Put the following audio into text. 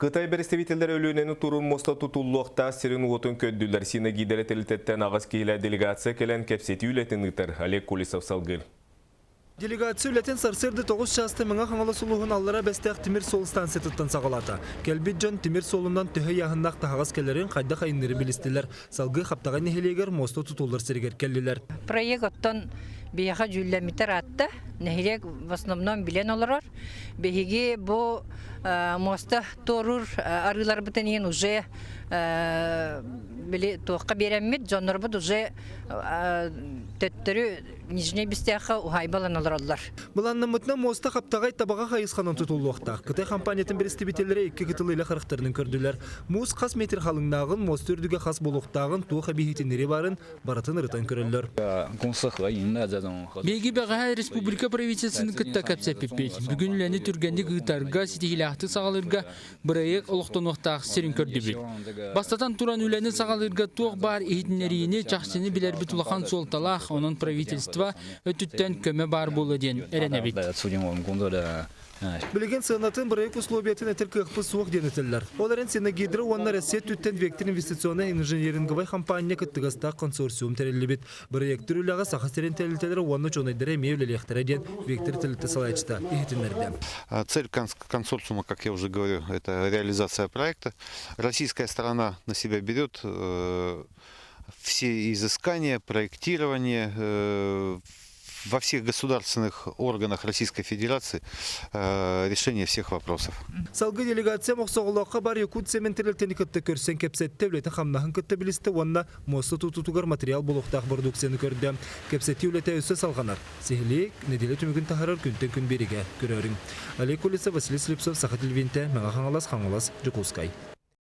Кытай представителдер өлүнені турун моста тутуллуқта сирин уотун көддүлер. Сина гиделе телитеттен ағыз кейлі делегация келен кепсети үлетін ұтыр. Олег Кулисов салгыр. Делегация үлетін сарсырды 9 жасты мыңа қаңалы сұлуғын аллара бәстәқ Тимир Сол станцияттан сағалаты. Келбет жон Тимир Солынан түхі яғындақ тағыз келерін қайда қайынлары білістілер. Салғы қаптаған нехелегер моста тутулар сіргер келділер. Проект оттан бияға жүлләмитер атты. Нехелег в основном билен оларар. Беги бу моста торур арылар бітінен уже тоққа береммет. Жонлар бұд уже төттірі Нижней Бестяха ухайбалан оларалар. Бұланны мұтына моста қаптағай табаға қайысқанын тұтулуақта. Қытай компаниятын берістебетелері 2 қытылы қырықтарының көрділер. Мұз қас метр қалыңнағын, мост үрдіге қас болуқтағын, туға бейхетінері барын, баратын ұрытан көрілер. Беги баға республика правительствосын күтті кәпсәппет. Бүгін үләні түргенді ғытарға, сетихилақты сағалырға бірайық олықтан оқтағы серін көрді бет. Бастатан туран үләні сағалырға туық бар ехетінеріне чақсыны білер біт улақан солталақ, оның правительство өтіттен көмі бар болы ден әренебет. Білген сығынатын бірайық условиятын әтір қықпы суық денетілер. Оларын сені гидрі онына Россия түттен вектор инвестиционы инженеринговай компания күттігіста консорциум тәрелі бет. Бірайық түріліға сақастерін тәрелітелері онына чонайдары мейлелектері ден вектор тәреліті салайчыта ехетінлерді. Цель консорциума, как я уже говорю, это реализация проекта. Российская сторона на себя берет все изыскания, проектирование, во всех государственных органах Российской Федерации решение всех вопросов. Салгы делегация моқсоғылыққа бар Якут цементерліктені күтті көрсен кепсетті үлеті қамнағын күтті білісті онына мосы тұтутуғар материал болуқтақ бұрдуксені көрді. Кепсетті үлеті өсі салғанар. Сехілі неделе түмігін тахарар күнтен күн береге көрерін. Олег Кулисов, Василий Слепцов, Саха телевидениеде, Мега Хаңалас, Жукускай.